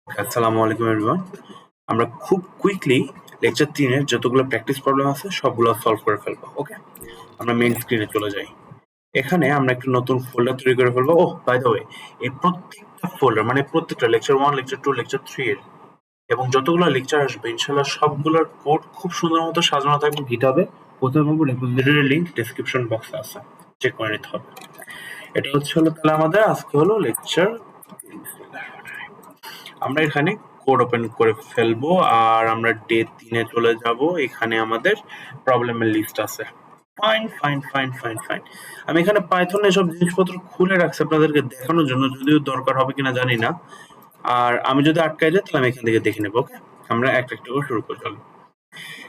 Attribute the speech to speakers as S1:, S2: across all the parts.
S1: আসসালামু আলাইকুম এভরিওয়ান। আমরা খুব কুইকলি লেকচার 3 এর যতগুলো প্র্যাকটিস প্রবলেম আছে সবগুলো সলভ করে ফেলবো। ওকে, আমরা মেইন স্ক্রিনে চলে যাই। এখানে আমরা একটা নতুন ফোল্ডার তৈরি করে ফেলবো। ওহ, বাই দ্য ওয়ে, এই প্রত্যেকটা ফোল্ডার মানে প্রত্যেকটা লেকচার 1, লেকচার 2, লেকচার 3 এর এবং যতগুলো লেকচার আসবে ইনশাআল্লাহ সবগুলোর কোড খুব সুন্দর মতো সাজানো থাকবে গিটহাবে। কোথায় পাবো? রেপোজিটরি লিংক ডেসক্রিপশন বক্সে আছে, চেক করে নিতে হবে। এটা হলো তাহলে আমাদের আজকে হলো লেকচার। আমরা এখানে কোড ওপেন করে ফেলবো আর আমরা ডে 3 এ চলে যাব। এখানে আমাদের প্রবলেমের লিস্ট আছে। Fine fine fine fine fine আমি এখানে পাইথনে সব জিনিসপত্র খুলে রাখছি আপনাদেরকে দেখানোর জন্য, যদিও দরকার হবে কিনা জানি না। আর আমি যদি আটকাই যাই তাহলে আমি এখান থেকে দেখে নেবো। ওকে, আমরা একটা একটা করে শুরু করে চলো।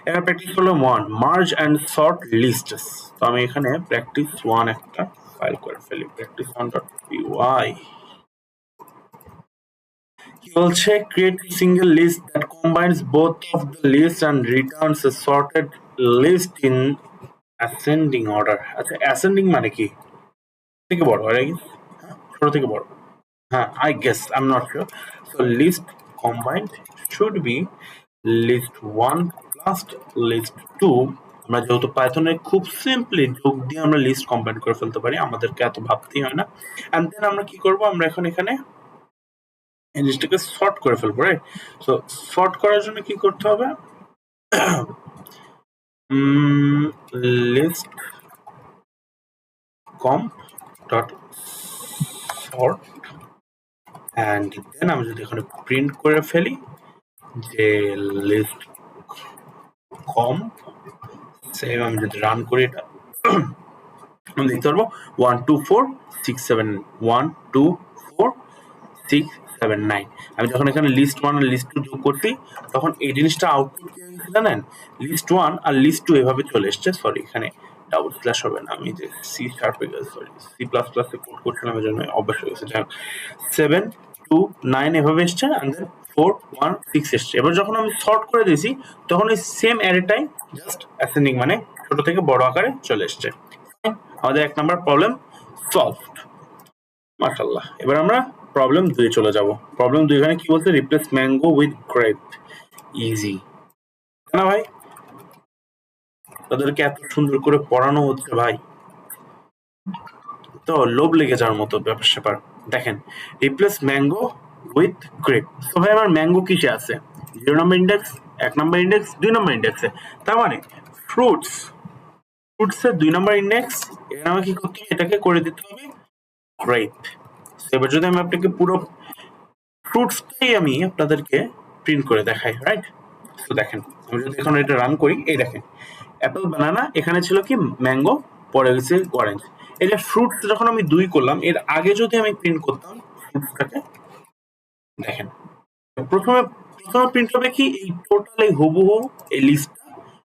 S1: এবার প্র্যাকটিস হলো 1, মার্জ অ্যান্ড সর্ট লিস্টস। তো আমি এখানে প্র্যাকটিস 1 একটা ফাইল করে ফেলি, practice1.py। কি বলছে? Create single list that combines both of the list and returns a sorted list in ascending order. আচ্ছা, অ্যাসেন্ডিং মানে কি? থেকে বড়, রাইট? হ্যাঁ, ছোট থেকে বড়। হ্যাঁ, I guess, I'm not sure. So list combined should be list 1 plus list 2. আমরা যেহেতু পাইথনে খুব সিম্পলি যোগ দিয়ে আমরা লিস্ট কম্বাইন করে ফেলতে পারি, আমাদেরকে এত ভাবতেই হয় না। এন্ড দেন আমরা কি করব? আমরা এখন এখানে এই জিনিসটাকে সর্ট করে ফেলবো, রাইট? সো সর্ট করার জন্য কি করতে হবে? List comp dot sort and then আমি যদি এখানে প্রিন্ট করে ফেলি যে লিস্ট কম, সেম আমি যদি রান করি এটা আমি দেখতে পারবো 1 2 4 6 7 1 2 4 6 7 9। আমি যখন এখানে লিস্ট 1 আর লিস্ট 2 যোগ করছি তখন এই জিনিসটা আউটপুট কি হয়েছে জানেন? লিস্ট 1 আর লিস্ট 2 এভাবে চলে এসছে। সরি, এখানে ডাবল স্ল্যাশ হবে না, আমি যে সি শার্পে সরি সি প্লাস প্লাস এ কোড করছিলাম এর জন্য অভ্যাস হয়ে গেছে। যাক, 7 2 9 এভাবে এসছে এন্ড দেন 4 1 6 এসছে। এবার যখন আমি সর্ট করে দিয়েছি তখন এই সেম অ্যারেটাই জাস্ট অ্যাসেন্ডিং মানে ছোট থেকে বড় আকারে চলে এসছে। আমাদের এক নাম্বার প্রবলেম সলভড, মাশাআল্লাহ। এবার আমরা প্রবলেম 2 চলে যাব। প্রবলেম 2 এখানে কি বলছে? Replace mango with grape. Easy না ভাই? তাদেরকে এত সুন্দর করে পড়ানো হচ্ছে ভাই, তো লোভ লেগে যাওয়ার মতো ব্যাপার স্যাপার। দেখেন, রিপ্লেস ম্যাঙ্গো উইথ গ্রেপ। তো ভাই আমার ম্যাঙ্গো কিসে আছে? 0 নম্বর ইন্ডেক্স, 1 নম্বর ইন্ডেক্স, 2 নম্বর ইন্ডেক্সে। তার মানে ফ্রুটসের 2 নম্বর ইন্ডেক্স। এখানে আমাকে কি করতে হবে? এটাকে করে দিতে হবে গ্রেপ। এবার যদি আমি আপনাকে পুরো ফ্রুটসটাই আমি আপনাদেরকে প্রিন্ট করে দেখাই, রাইট? তো দেখেন, আমি যদি এখন এটা রান করি, এই দেখেন অ্যাপেল বানানা, এখানে ছিল কি ম্যাঙ্গো, পরে গেছে অরেঞ্জ। এই যে ফ্রুটস যখন আমি 2 করলাম, এর আগে যদি আমি প্রিন্ট করতাম ফ্রুটসটাকে, দেখেন প্রথমে প্রথমে প্রিন্ট হবে কি এই টোটাল এই হুবহু এই লিস্টটা,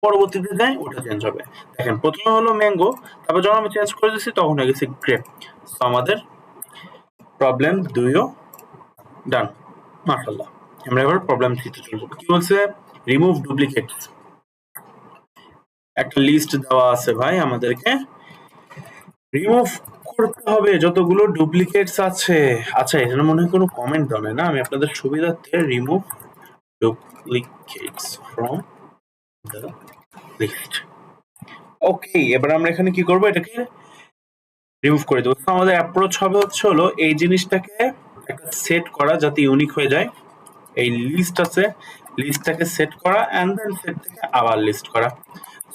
S1: পরবর্তীতে যায় ওটা চেঞ্জ হবে। দেখেন প্রথমে হলো ম্যাঙ্গো, তারপর যখন আমি চেঞ্জ করে দিচ্ছি তখন হয়ে গেছে গ্রেপ। তো আমাদের প্রবলেম 2ও ডান, মাশাআল্লাহ। আমরা এবার প্রবলেম 3 তে চলে যাব। কি বলছে? Remove duplicates. একটা লিস্ট দেওয়া আছে ভাই, আমাদেরকে রিমুভ করতে হবে যতগুলো ডুপ্লিকেটস আছে। আচ্ছা, এখানে মনে হয় কোনো কমেন্ট দেওয়া নেই না? আমি আপনাদের সুবিধার্থে remove duplicates from the list. Okay, এবার আমরা এখানে কি করব? এটাকে রিমুভ করে দেবো। তো আমাদের অ্যাপ্রোচ হবে হলো এই জিনিসটাকে একটা সেট করা যাতে ইউনিক হয়ে যায়। এই লিস্ট আছে, লিস্টটাকে সেট করা এন্ড দেন সেট থেকে আবার লিস্ট করা।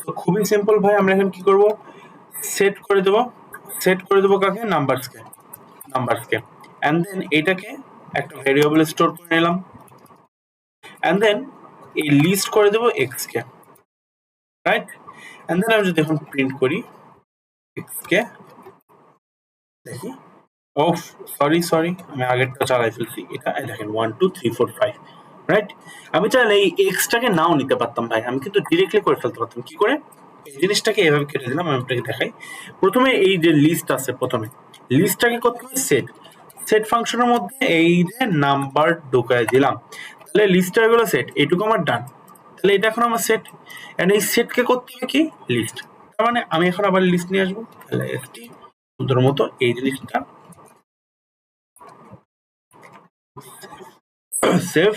S1: তো খুবই সিম্পল ভাই, আমরা এখন কি করব? সেট করে দেব। সেট করে দেব কাকে? নাম্বারসকে এন্ড দেন এটাকে একটা ভেরিয়েবলে স্টোর করে নিলাম এন্ড দেন এই লিস্ট করে দেব এক্স কে, রাইট? এন্ড দেন আমি যদি এখন প্রিন্ট করি এক্স কে, দেখি ওফ সরি আমি আগেরটা চালাই ফেলছি। এটা দেখেন 1 2 3 4 5, রাইট? আমি চাইলে এই এক্সটাকে নাও নিতে পারতাম ভাই, আমি কিন্তু ডিরেক্টলি করে ফেলতে পারতাম। কি করে? এই জিনিসটাকে এভাবে কেটে দিলাম। আমি আপনাকে দেখাই। প্রথমে এই যে লিস্ট আছে, প্রথমে লিস্টটাকে করতে হবে সেট। সেট ফাংশনের মধ্যে এই যে নাম্বার ঢুকায় দিলাম, তাহলে লিস্টটা হলো সেট। এইটুকু আমার ডান। তাহলে এটা এখন আমার সেট এন্ড এই সেটকে করতে হবে কি? লিস্ট। তার মানে আমি এখন আবার লিস্ট নিয়ে আসবো। তাহলে এসটি সুন্দর মতো এই জিনিসটা সেভ,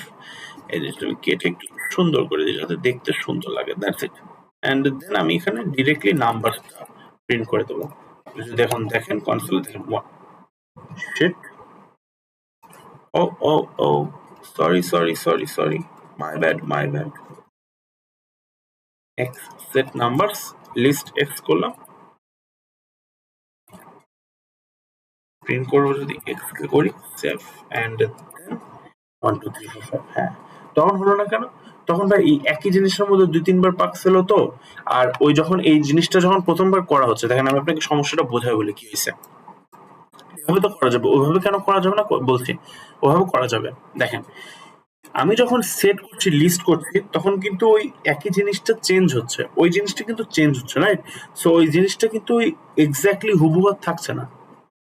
S1: এই জিনিসটা আমি কেটে একটু সুন্দর করে দিই যাতে দেখতে সুন্দর লাগে, দ্যাটস ইট। অ্যান্ড দেন আমি এখানে ডিরেক্টলি নাম্বারটা প্রিন্ট করে দেবো। যদি এখন দেখেন কনসোলে দেখেন শিট, ও ও ও sorry, my bad. X set numbers, list x করলাম, প্রিন্ট করবো যদি এক্স কে করি, সেভ অ্যান্ড দেন 1 2 3 4 5। হ্যাঁ, তখন হলো না কেন? তখন ভাই এই একই জিনিসের মধ্যে 2-3 বার পাকসেল হতো। আর ওই যখন এই জিনিসটা যখন প্রথমবার করা হচ্ছে, দেখেন আমি আপনাকে সমস্যাটা বোঝাই বলে কি হয়েছে। এভাবে তো করা যাবে, ওইভাবে কেন করা যাবে না বলছি। ওইভাবে করা যাবে। দেখেন, আমি যখন সেট করছি, লিস্ট করছি, তখন কিন্তু ওই একই জিনিসটা চেঞ্জ হচ্ছে, ওই জিনিসটা কিন্তু চেঞ্জ হচ্ছে, রাইট? সো ওই জিনিসটা কিন্তু ওই এক্স্যাক্টলি হুবহু আর থাকছে না,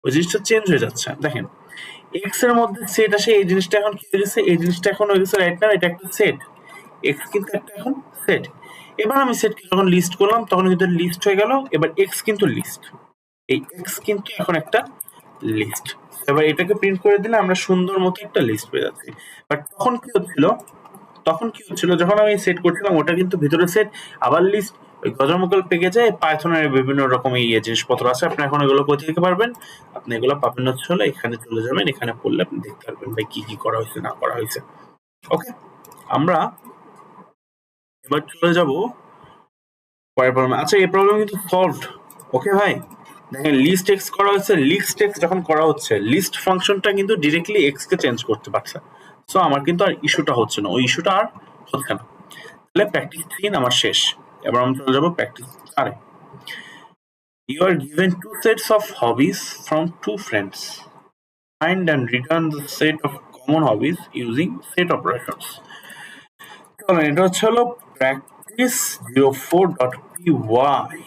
S1: ওই জিনিসটা চেঞ্জ হয়ে যাচ্ছে। দেখেন, এক্স এর মধ্যে সেট আসে, এই জিনিসটা এখন কি হয়ে গেছে, এই জিনিসটা এখন হয়ে গেছে রাইট না, এটা একটা সেট, এক্স কিন্তু একটা এখন সেট। এবার আমি সেট যখন লিস্ট করলাম তখন কিন্তু লিস্ট হয়ে গেল, এবার এক্স কিন্তু লিস্ট, এই এক্স কিন্তু এখন একটা লিস্ট। এবার এটাকে প্রিন্ট করে দিলে আমরা সুন্দর মতো একটা লিস্ট পেয়ে যাচ্ছি। বাট তখন কি হচ্ছিল যখন আমি সেট করছিলাম, ওটা কিন্তু ভিতরে সেট আবার লিস্ট, ওই গজামকল প্যাকেজে পাইথনের বিভিন্ন রকম জিনিসপত্র আছে, আপনি এখন এগুলো কোথা থেকে পারবেন, আপনি এগুলো পাবেন হচ্ছে হলো এখানে চলে যাবেন, এখানে পড়লে আপনি দেখতে পারবেন ভাই কি কি করা হয়েছে না করা হয়েছে। ওকে, আমরা এবার চলে যাব পরের প্রবলেম। আচ্ছা, এই প্রবলেম কিন্তু সলভড। ওকে ভাই, দেখেন লিস্ট এক্স করা হচ্ছে, লিস্ট এক্স যখন করা হচ্ছে, লিস্ট ফাংশনটা কিন্তু ডিরেক্টলি এক্স কে চেঞ্জ করতে পারছে। সো আমার কিন্তু আর ইস্যুটা হচ্ছে না, ওই ইস্যুটা আর হচ্ছে না। তাহলে প্র্যাকটিস 3 আমার শেষ। এবার আমরা চলে যাবো practice 4 A. You are given two sets of hobbies from two friends. Find and return the set of common hobbies using set operations. চলো, এটা হচ্ছে হলো প্র্যাকটিস 04.py।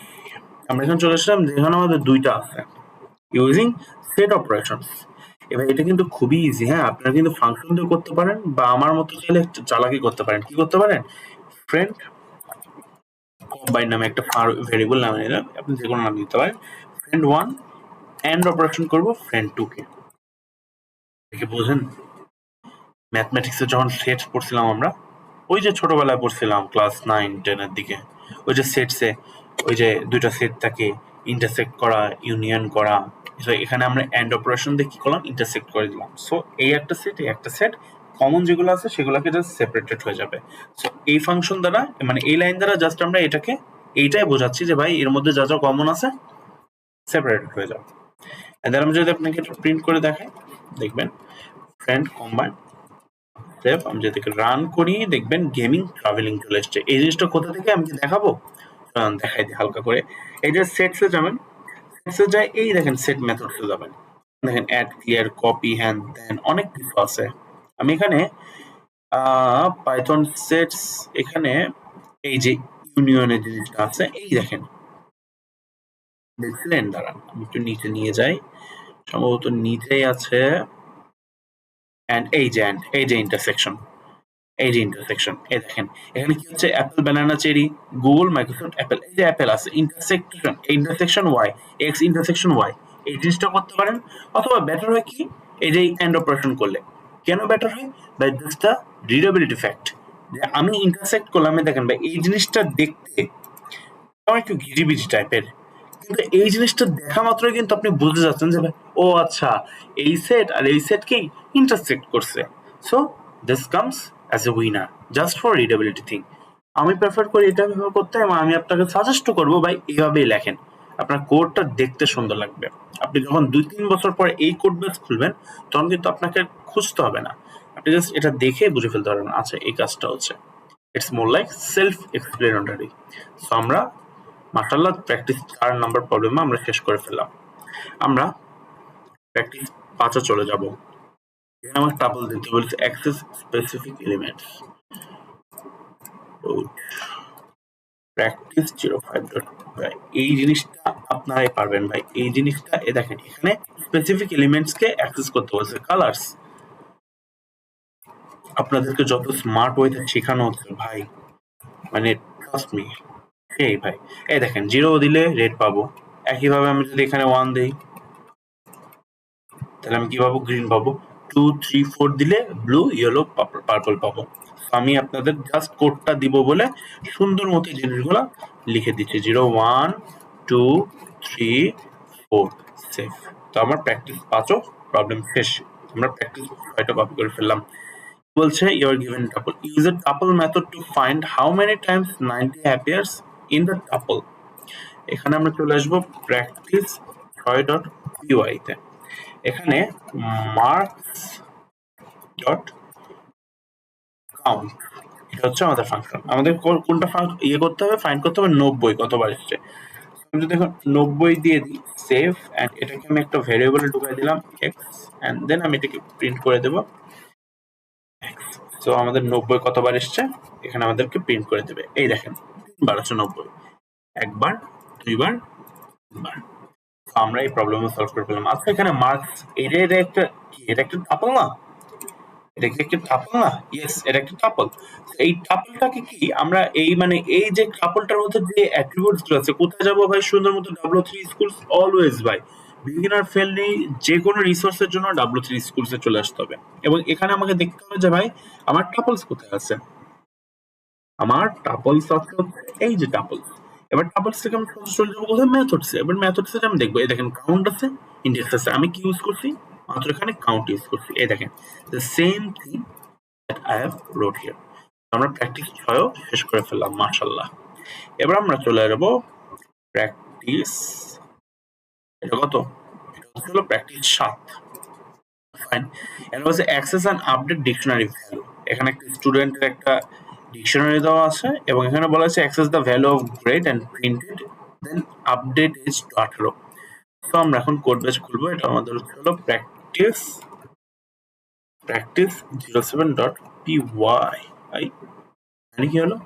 S1: আমরা এখানে চলে আসলাম যেখানে আমাদের দুইটা আছে, ইউজিং সেট অপারেশনস। এবার এটা কিন্তু খুবই ইজি। হ্যাঁ, আপনারা কিন্তু ফাংশন দিয়ে করতে পারেন, বা আমার মতো চাইলে চালাকি করতে পারেন। কি করতে পারেন? ফ্রেন্ড কম্বাইন নামে একটা ভেরিয়েবল নামে নিলাম, আপনি যে কোনো নাম দিতে পারেন। ফ্রেন্ড 1 এন্ড অপারেশন করব ফ্রেন্ড 2 কে। দেখে বোঝেন, ম্যাথমেটিক্সে যখন সেট পড়ছিলাম আমরা, ওই যে ছোটবেলায় পড়ছিলাম ক্লাস 9-10 এর দিকে, ওই যে সেটসে ওই যে দুইটা সেট থাকে, ইন্টারসেক্ট করা, ইউনিয়ন করা। এখানে আমরা এন্ড অপারেশন দিয়ে কি করলাম, ইন্টারসেক্ট করে দিলাম। সো এই একটা সেট, এই একটা সেট, কমন যেগুলো আছে সেগুলোকে জাস্ট সেপারেটেড হয়ে যাবে। সো এই ফাংশন দ্বারা, মানে এই লাইন দ্বারা জাস্ট আমরা এটাকে এইটাই বোঝাচ্ছি যে ভাই এর মধ্যে যা যা কমন আছে সেপারেটেড হয়ে যাবে। এদের আমি যদি আপনাকে প্রিন্ট করে দেখাই, দেখবেন ফ্রেন্ড কম্বাইন সেভ, আমি যদি রান করি দেখবেন গেমিং ট্রাভেলিং চলে এসছে। এই জিনিসটা কোথা থেকে আমি কি দেখাবো, দেখাই দিই হালকা করে। এই যে সেটসে যাবেন, সেটসে যায় এই দেখেন সেট মেথডসে যাবেন, দেখেন অ্যাড ক্লিয়ার কপি হ্যান দেন অনেক কিছু আছে। আমি এখানে পাইথন সেটস, এখানে এই যে ইউনিয়নের জিনিসটা আছে, এই দেখেন দেখলেন, দাঁড়ান আমি একটু নিচে নিয়ে যাই, সম্ভবত নিচেই আছে। অ্যান্ড এই যে ইন্টারসেকশন, এই যে ইন্টারসেকশন, এই দেখেন এখানে কি হচ্ছে, apple banana cherry, Google Microsoft apple, এই যে অ্যাপেল আছে, intersection y, x intersection y, এই জিনিসটা করতে পারেন। অথবা বেটার হয় কি, এই যে এন্ড অপারেশন করলে কেন বেটার হয়, by this the readability fact, যে আমি ইন্টারসেক্ট করলাম, দেখেন ভাই এই জিনিসটা দেখতে আমার একটু ঘিরিবিজি টাইপের, কিন্তু এই জিনিসটা দেখা মাত্রই কিন্তু আপনি বুঝতে যাচ্ছেন যে ভাই ও আচ্ছা, এই সেট আর এই সেট কি ইন্টারসেক্ট করছে। So this comes as a winner just for readability thing. আমি প্রেফার করি এটা ব্যবহার করতে, এবং আমি আপনাকে সাজেস্ট করবো ভাই এইভাবেই লেখেন, আপনার কোডটা দেখতে সুন্দর লাগবে। আপনি যখন 2-3 বছর পরে এই কোড বেস খুলবেন, তখন কিন্তু আপনাকে খুঁজতে হবে না, আপনি জাস্ট এটা দেখে বুঝে ফেলতে পারবেন, আচ্ছা এই কাজটা হচ্ছে। It's more like self explanatory. So আমরা মাশাআল্লাহ প্র্যাকটিস 4 নাম্বার প্রবলেম আমরা শেষ করে ফেললাম। আমরা প্র্যাকটিস 5 চলে যাব। এখানে আমার টাপল দিতে বলছে অ্যাক্সেস স্পেসিফিক এলিমেন্টস। প্র্যাকটিস 05. এই জিনিসটা আপনারাই পারবেন ভাই, এই জিনিসটা দেখেন এখানে স্পেসিফিক এলিমেন্টস কে অ্যাক্সেস করতে বলছে, কালার্স। আপনাদেরকে যত স্মার্ট ওয়েতে শেখানো হচ্ছে ভাই, মানে ট্রাস্ট মি, এই ভাই এই দেখেন 0 দিলে রেড পাবো, একইভাবে আমি যদি এখানে 1 দেই তাহলে আমি কি পাবো, গ্রিন পাবো। 2 3 4 দিলে ব্লু ইয়েলো পার্পল পাবো। আমি আপনাদের জাস্ট কোডটা দিব বলে সুন্দর মতো জিনিসগুলো লিখে দিচ্ছি 0 1 2 3 4 সেফ। তো আমার প্র্যাকটিস 5ও প্রবলেম শেষ। আমরা প্র্যাকটিস 6টা কপি করে ফেললাম। বলছে your given tuple use a tuple method to find how many times 90 appears in the tuple। এখানে আমরা চলে আসবো প্র্যাকটিস 6.py তে। এখানে marks dot count এটা হচ্ছে আমাদের ফাংশন। আমাদের কোনটা ইয়ে করতে হবে, ফাইন্ড করতে হবে 90 কতবার এসছে। আমি যদি এখন 90 দিয়ে দিই সেভ, এন্ড এটাকে আমি একটা ভেরিয়েবলে ঢুকাই দিলাম x, এন্ড দেন আমি এটাকে প্রিন্ট করে দেব x। সো আমাদের 90 কতবার এসছে এখানে আমাদেরকে প্রিন্ট করে দেবে। এই দেখেন 1290, একবার, দুইবার, তিনবার। আমরা এই প্রবলেম সলভ করে পেলাম। আচ্ছা এখানে মার্কস এটা একটা কি, এটা একটা টাপল না? এটা কি একটা টাপল না? ইয়েস, এটা একটা টাপল। এই টাপলটাকে কি আমরা এই মানে এই যে টাপলটার মধ্যে যে অ্যাট্রিবিউটস গুলো আছে, কোথায় যাব ভাই? সুন্দর মতো W3 স্কুলস অলওয়েজ ভাই। বিগিনার ফ্রেন্ডলি যে কোনো রিসোর্সের জন্য W3 স্কুলসে চলে আসতে হবে। এবং এখানে আমাকে দেখতে হবে যে ভাই আমার টাপলস কোথায় আছে। আমার টাপলস আছে এই যে টাপলস। এবার টাপলস থেকে আমি চলে যাবো কোথায়? মেথডসে। এবার মেথডসে আমি দেখবো এই দেখেন কাউন্ট আছে, ইন্ডেক্স আছে। আমি কি ইউজ করছি? মাত্র এখানে কাউন্ট ইউজ করছি। এই দেখেন the same thing that I have wrote here. আমরা প্র্যাকটিস 6ও শেষ করে ফেললাম মাশাআল্লাহ। এবার আমরা চলে যাবো প্র্যাকটিস, এটা কত? এটা হলো প্র্যাকটিস 7। ফাইন। এটা হচ্ছে access and update dictionary value. এখানে একটা স্টুডেন্টের একটা ডিকশনারি দেওয়া আছে এবং এখানে বলা আছে access the value of grade and printed then update is to 18। তো আমরা এখন কোড বেস খুলবো। এটা আমাদের হলো প্র্যাকটিস 07.py। মানে কি হলো?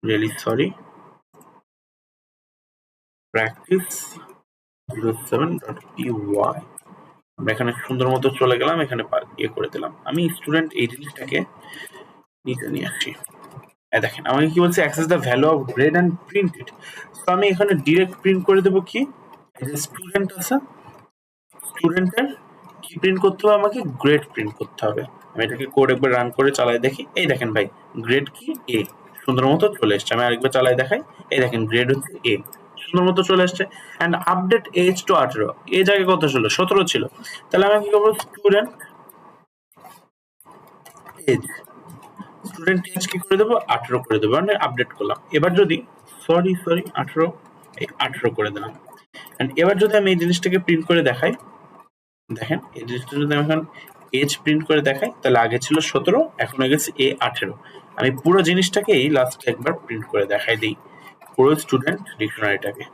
S1: Really sorry, practice 07.py। আমরা এখানে সুন্দর মতো চলে গেলাম, এখানে ইয়ে করে দিলাম। আমি স্টুডেন্ট এই জিনিসটাকে নিচে নিয়ে আসি। দেখেন আমাকে কি বলছে? Access the value of grade and printed. তো আমি এখানে ডিরেক্ট প্রিন্ট করে দেবো কি, স্টুডেন্ট আছে, স্টুডেন্টের কি প্রিন্ট করতে হবে? আমাকে গ্রেড প্রিন্ট করতে হবে। আমি এটাকে কোড একবার রান করে চালাই দেখি। এই দেখেন ভাই গ্রেড কি এ, সুন্দর মতো চলে এসছে। আমি আরেকবার চালাই দেখাই। এই দেখেন গ্রেড হচ্ছে এ, সুন্দর মতো চলে আসছে। এন্ড আপডেট এজ টু 18, এই জায়গায় কত ছিল? 17 ছিল। তাহলে আমি কি করবো? স্টুডেন্ট এজ, স্টুডেন্ট এজ কি করে দেবো? 18 করে দেবো, মানে আপডেট করলাম। এবার যদি সরি 18, এই 18 করে দিলাম। এন্ড এবার যদি আমি এই জিনিসটাকে প্রিন্ট করে দেখাই, দেখেন এই জিনিসটা যদি আমি এখন এজ প্রিন্ট করে দেখাই, তাহলে আগে ছিল 17, এখন হয়ে গেছে এ 18। আমি পুরো জিনিসটাকেই লাস্ট একবার প্রিন্ট করে দেখাই দিই, পুরো স্টুডেন্ট ডিকশনারিটাকে।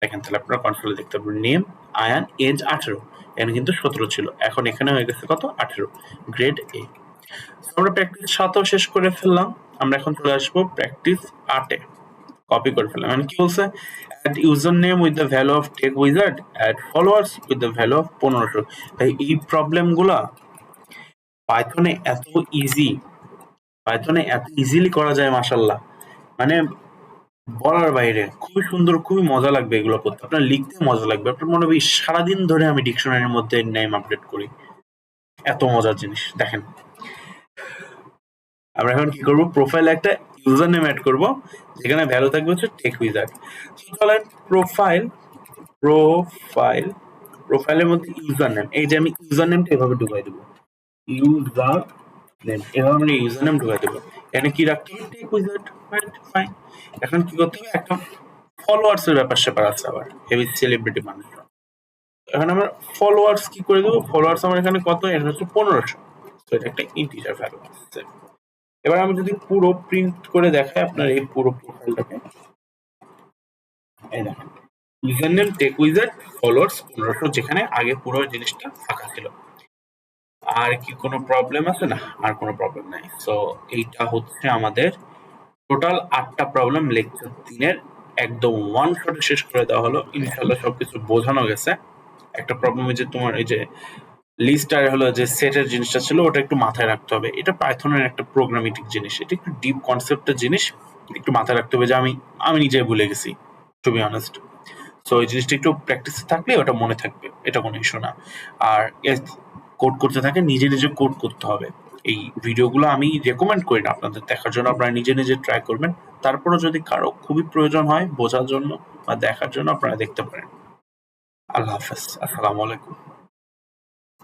S1: দেখেন তাহলে আপনারা কনসোলে দেখতে পাবেন নেম আয়ান এজ 18, এখানে কিন্তু 17 ছিল, এখন এখানে হয়ে গেছে কত? 18, গ্রেড এ। আমরা প্র্যাকটিস 7ও শেষ করে ফেললাম। আমরা এখন চলে আসবো প্র্যাকটিস 8-এ। কপি করে ফেললাম। মানে কি বলছে? add username with the value of tech wizard, add followers with the value of 1500। তাই এই প্রবলেম গুলা পাইথনে এত ইজি, পাইথনে এত ইজিলি করা যায় মাশাআল্লাহ, মানে বলার বাইরে। খুবই সুন্দর, খুবই মজা লাগবে এগুলো করতে। আপনার লিখতে মজা লাগবে। আপনার মনে হবে সারাদিন ধরে আমি ডিকশনারির মধ্যে নেম আপডেট করি, এত মজার জিনিস। দেখেন আমরা এখন কি করব? প্রোফাইলে একটা ইউজার নেম অ্যাড করব, যেখানে ভ্যালু থাকবে হচ্ছে টেক উইজার্ড। চলেন প্রোফাইলের মধ্যে ইউজার নেম, এই যে আমি ইউজার নেমটা এভাবে ঢুকাই দেবো, ইউজার নেম, এভাবে আমি ইউজার নেম ঢুকাই দেবো। এখানে কি রাখতে হবে? Take wizard. ফাইন। এখন কি করতে হবে? একটা ফলোয়ার্স এর ব্যাপার স্যাপার আছে আবার, হেভি সেলিব্রিটি মানুষ। এখন আমরা ফলোয়ার্স কি করে দেবো? ফলোয়ার্স আমার এখানে কত? এটা হচ্ছে 1500। তো এটা একটা ইন্টিজার ভ্যালু আছে। এবার আমি যদি পুরো প্রিন্ট করে দেখাই আপনার এই পুরো প্রোফাইলটাকে, এই দেখেন ইউজারনেম টেক উইজার্ড, ফলোয়ার্স 1500, যেখানে আগে পুরো জিনিসটা ফাঁকা ছিল। আর কি কোনো প্রবলেম আছে? না, আর কোনো প্রবলেম নাই। সো এইটা হচ্ছে আমাদের টোটাল 8টা প্রবলেম লেকচার 3-এর একদম ওয়ান শটে শেষ করে দেওয়া হলো। ইনশাআল্লাহ সবকিছু বোঝানো গেছে। একটা প্রবলেম যে তোমার এই যে লিস্ট আর হলো যে সেটের জিনিসটা ছিল, ওটা একটু মাথায় রাখতে হবে। এটা পাইথনের একটা প্রোগ্রামেটিক জিনিস, এটা একটু ডিপ কনসেপ্টের জিনিস, একটু মাথায় রাখতে হবে। যে আমি নিজে ভুলে গেছি, টু বি অনেস্ট। সো এই জিনিসটা একটু প্র্যাকটিসে থাকলে ওটা মনে থাকবে, এটা কোনো ইস্যু না। আর কোড করতে থাকে, নিজে নিজে কোড করতে হবে। এই ভিডিওগুলো আমি রেকমেন্ড করি না আপনাদের দেখার জন্য, আপনারা নিজে নিজে ট্রাই করবেন। তারপরে যদি কারো খুবই প্রয়োজন হয় বোঝার জন্য বা দেখার জন্য, আপনারা দেখতে পারেন। আল্লাহ হাফেজ, আসসালামু আলাইকুম।